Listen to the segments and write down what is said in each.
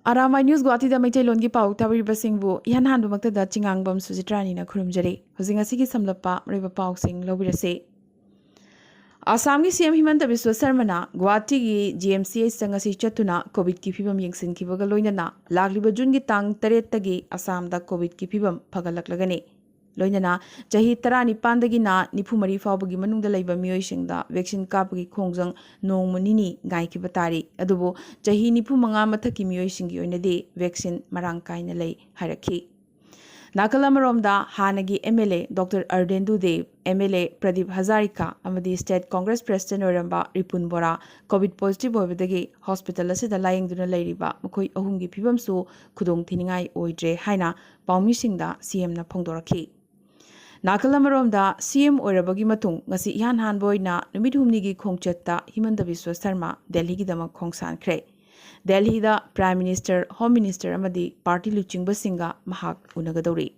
Aramai News Guwahati Maitalon ki pau tabiribasingbu ihan hanbumagtada chingangbam Sujitrani khurumjari hojing asigi samlappa mariba pau sing lobirase Assam ki CM Himanta Biswa Sarmana Guwahati ki GMCH sangasi chatuna COVID ki phibam yengsinkibaga loinana lagliba June ki tang 8 tagi Assam da COVID ki phibam phagalaklagani loinana chahi 19 dagi na nifumari fawbagi manungda laiba miyoisingda vaccine kapagi khongjang nongmunini gaiki batari adubo chahi 95 mathaki miyoisingi oinadi vaccine marang kaina lei harakhi Nakalamaromda Hanagi MLA Dr. Ardendu Dev, MLA Pradeep Hazarika, Amadi State Congress President Oramba Ripun Bora, COVID positive over hospital asida lying duna lairiba, Mukoi Ohungi Pibamsu, Kudung Tiningai Oidre Haina, Paumi Singda, CM na Pongdoraki. Nakalamaromda CM Orabagi Matung, Ngasi Yan Hanboy na Numidhumnigi Kongchetta, Himanta Biswa Sarma, Delhi Gidama Kongsan Kre. Delhi da Prime Minister, Home Minister amadi Party Luchingba Singa Mahak Unagadori.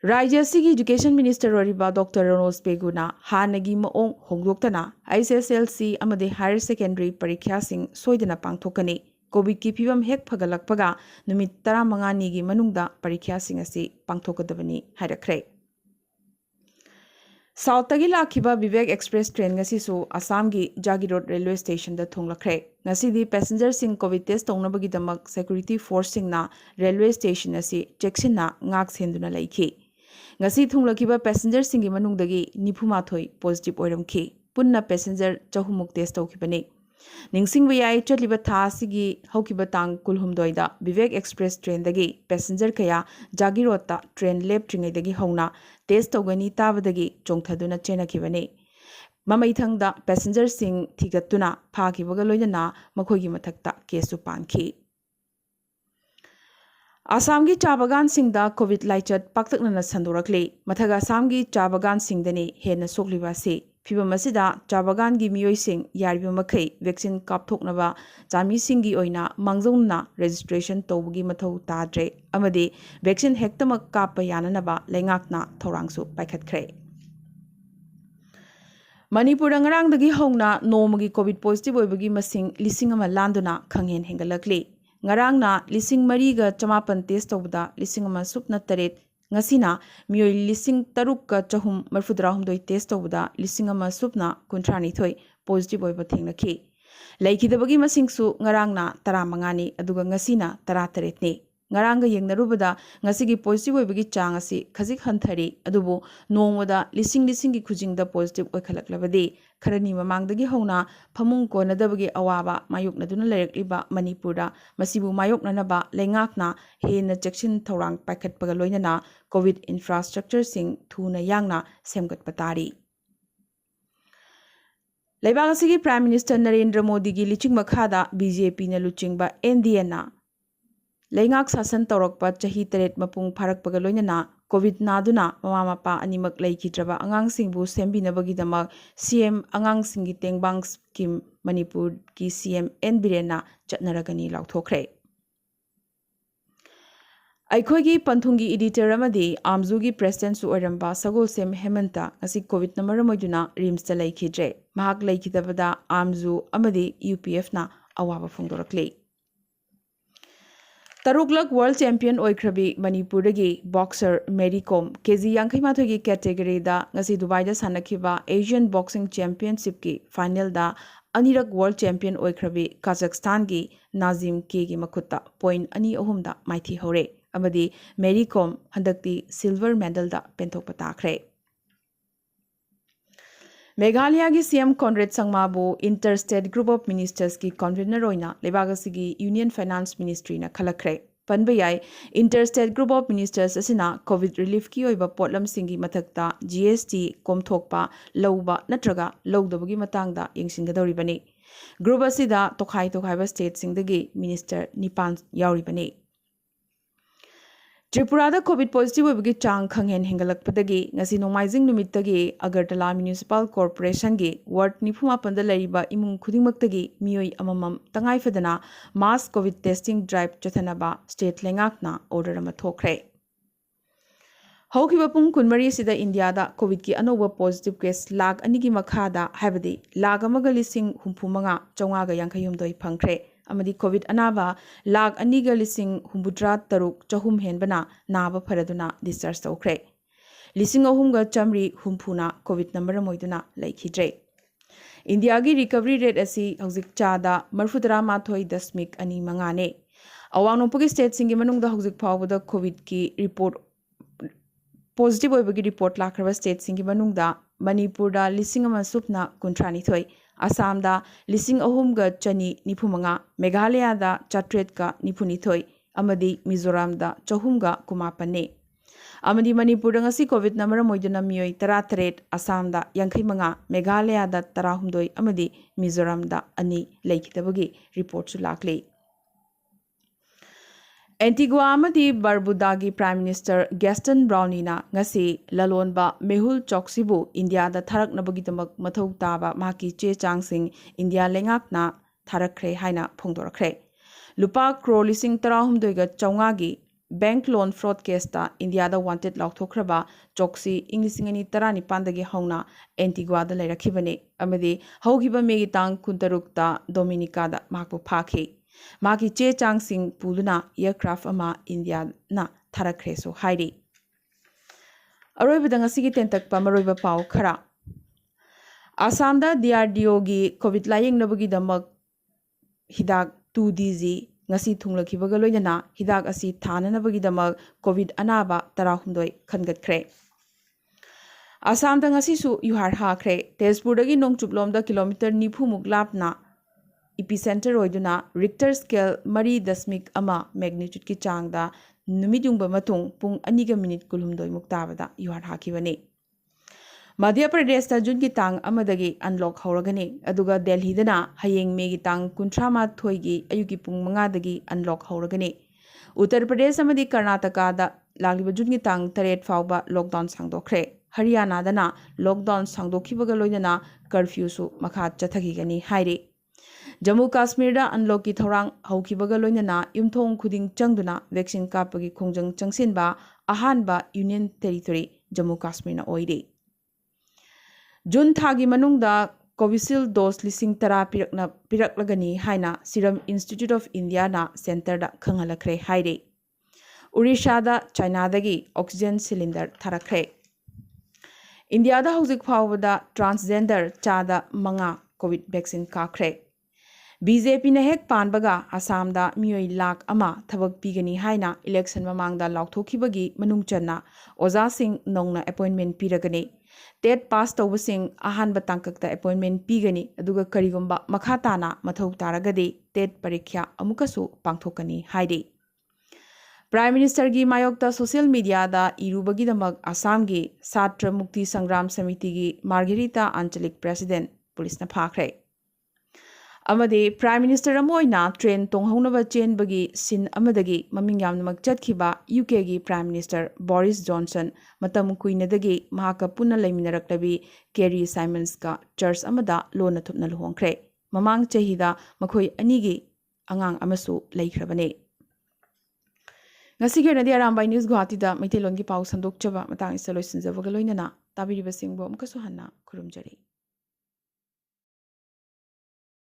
Rajya Sigi Education Minister Oriba Dr. Ronos Peguna Hanagi Maong Hongdoktana ISSLC amadi Higher Secondary Parikya Sing Soidana Pangthokani COVID ki phibam hek phagalakpaga numit 15 ni gi manungda parikya sing asi pangthokadabani hairakre. South Tagi Lakiba Vivek Express train ngasisu Assam gi Jagi Road Railway Station da thonglakre. Ngasi passenger sing COVID test tongnabagi damak security force singna railway station asi checksina ngak senduna laiki. Ngasi thonglakiba passenger singi manungdagi nipumathoi positive oiramki. Punna passenger chahumuk test tawkibani. Ningsing Vayai Chatliba Thasigi Hokiba Tang Kulhumdoida Vivek Express train dagi passenger kaya Jagi Rota train lap tringai dagi hona test togani tabadagi chongthaduna chena kibani Mamaithangda passenger sing thigatuna phakibaga loinana makhogi mathakta kesu panki Assam gi chabagan singda COVID laichat paktaknana sandorakle mathaga Assam gi chabagan singdani hena sokliba se Fibamasida Chabagan gi miyoi sing yarbi makai vaccine kapthoknaba chami singi oina mangzongna registration tawgi mathau tadre amadi vaccine hektamak kappa yananaba lengakna thorangsu paikhatkre Manipur ngarang dagi hongna nomagi COVID positive oibagi masing lising ama landuna khanghen hengalakli ngarang na lising mariga chamapan test tawda lising ama supna taret Ngasina mioi lising tarukka chahum marfudrahumdoi test tawda lising ama supna kuntrani thoi positive oiba thengnaki laikidabagi masingsu ngarangna 15 ni aduga ngasina 13 ni ngaranga yengnarubada ngasigi positive oibagi chang asi khajik hanthari adubu nongwada lising gi khujingda positive oikhalaklabadi kharani mamangdagi hona phamung konadabagi awaba mayuknaduna lerekliba manipurda masibu mayoknanaba lengakna hena chekshin thorang paikhatpaga loinana COVID infrastructure sing thuna yangna semgat patari Laibagasi Prime Minister Narendra Modi gi liching makhada BJP na luchingba NDA na Lengak sasan torokpa chahi 3 mapung pharakpaga loinana COVID naduna mama mapa animak laikhidraba angang singbu sembinabagi damak CM angang singi tengbang scheme Manipur ki CM N Birena chatnaragani lauthokre Aikhogi Panthungi editor amadi Amzugi president su oiramba Sagol Sem Hemanta asi COVID na maramoiduna rims ta laikhidre mahak laikhidabada Amzu amadi UPF na awaba phongdorakle Taruklak World Champion Oikrabi Manipur dagi boxer Mary Kom KG Yankaimathogi category da ngasi Dubai da sanakiba Asian Boxing Championship ki final da Anirak World Champion Oikrabi Kazakhstan gi Nazim K gi makutta point ani ahum da maithi hore amadi Mary Kom handakti silver medal da penthokpa takre Meghalaya ki CM Conrad Sangmabu Interstate Group of Ministers ki convener oina Lebagasi ki Union Finance Ministry na khalakre Panbayai Interstate Group of Ministers asina COVID relief ki oiba potlam singi mathakta GST komthokpa lauba natraga laudabagi matangda yengsingadoribani Group asida tokhai ba state singdagi minister nipan yauribani Tripura da COVID positive oibagi chang khanghen hengalakpadagi ngasi nomaizing numittagi Agartala Municipal Corporation gi ward 95 da lariba imung khudingmaktagi miyoi amamam tangai fadana mass COVID testing drive chathanaba state lengakna order ama thokre Haukiba pung kunmari sida India da COVID ki anoba positive case lag anigi makhada habadi lag amaga lising humpumanga chawnga ga yankayumdoi phangkhre amadi covid anaba lakh aniga lising humbudra taruk chahum henbana naba faraduna discharge tawkhre lising ahumga chamri humpuna covid number moiduna laikhidre India gi recovery rate asi hojik chada marfudra mathoi dasmik ani mangane awang nopagi state singi manungda hojik phawda covid ki report positive oibagi report lakraba state singi manungda Manipur da lising ama supna kuntrani thoi Assam da lising ahum ga chani nipumanga Meghalaya da chatret ka nipuni thoi amadi Mizoram da chahum ga kumapane amadi Manipur da ngasi covid number moiduna mioi 38 Assam da 65 Meghalaya da 16 amadi Mizoram da ani laikhitabagi report su lakle Antigua amadi Barbuda gi Prime Minister Gaston Brownie-na ngasi lalonba Mehul Choksibu India da tharaknabagi damak mathau taba maki che changsing India lengakna tharakhre haina phongdorakre lupa crore lising 13 ga chawnga gi bank loan fraud case ta India da wanted lauthokraba Choksi English ngani 19 dagi hauna Antigua da leirakhibane amadi haugiba megi tang kuntaruk ta Dominica da makbu phakhi Maki che chang sing puluna aircraft ama India na tharakreso hairi aroi bidang asigi tentak pa maroi ba pau khara Assam da DRDO gi covid laying nabagi damak hidak 2DG ngasi thunglakhibaga loinana hidak asi thana nabagi damak covid anaba 19 khangatkhre Assam da ngasi su yuhar ha khre Tezpur dagi nongchuplom da kilometer 9 muk lapna epicenter oiduna Richter scale 3.ama magnitude ki changda numidungba matung pung 2 minute kulhumdoi muktabada yuhar hakibani Madhya Pradesh ta Jun ki tang amadagi unlock horagani aduga Delhi dana hayeng me gi tang 38 thoigi ayuki pung 5 dagi unlock horagani Uttar Pradesh amadi Karnataka da lagliba Jun ki tang 8 fawba lockdown sangdokhre Haryana dana lockdown sangdokhibaga loinana curfew su makha chathagigani hairi Jammu Kashmir da unlock ki thorang haukibaga loinana yumthong khuding changduna vaccine kapagi khongjang changsinba ahanba union territory Jammu Kashmir na oide June thagi manungda Covishield dose lising tara piraklagani haina Serum Institute of India na center da khangalakre haire Odisha da China dagi oxygen cylinder tharakre India da hojik phawda transgender chada manga covid vaccine kakre BJP na hek panbaga Assam da mioi lakh ama thabak pigani haina election mamangda laukthokibagi manungchanna oza sing nongna appointment piragani TET pass tawbasing ahan batangkakta appointment pigani aduga karigomba makhatana mathau taragadi TET parikya amukasu pangthokani haidi Prime Minister gi mayokta social media da irubagi damak Assam gi Satra Mukti Sangram Samiti gi Margarita Anchalik President police na phakre amade Prime Minister amoina train tonghaunaba chenbagi sin amadagi maming yamnamak chatkhiba UK gi Prime Minister Boris Johnson matam kuinadagi mahaka punna laiminaraktabi Kerry Simons ka church amada lona thupna luhongkhre mamang chahida makhoi anigi angang amasu leikrabane ngasi gernadi arambai news guwahati da maitelon gi pau sandok chaba matang isaloi sinjabagaloinana tabiriba singbo amkasu hanna khurumjari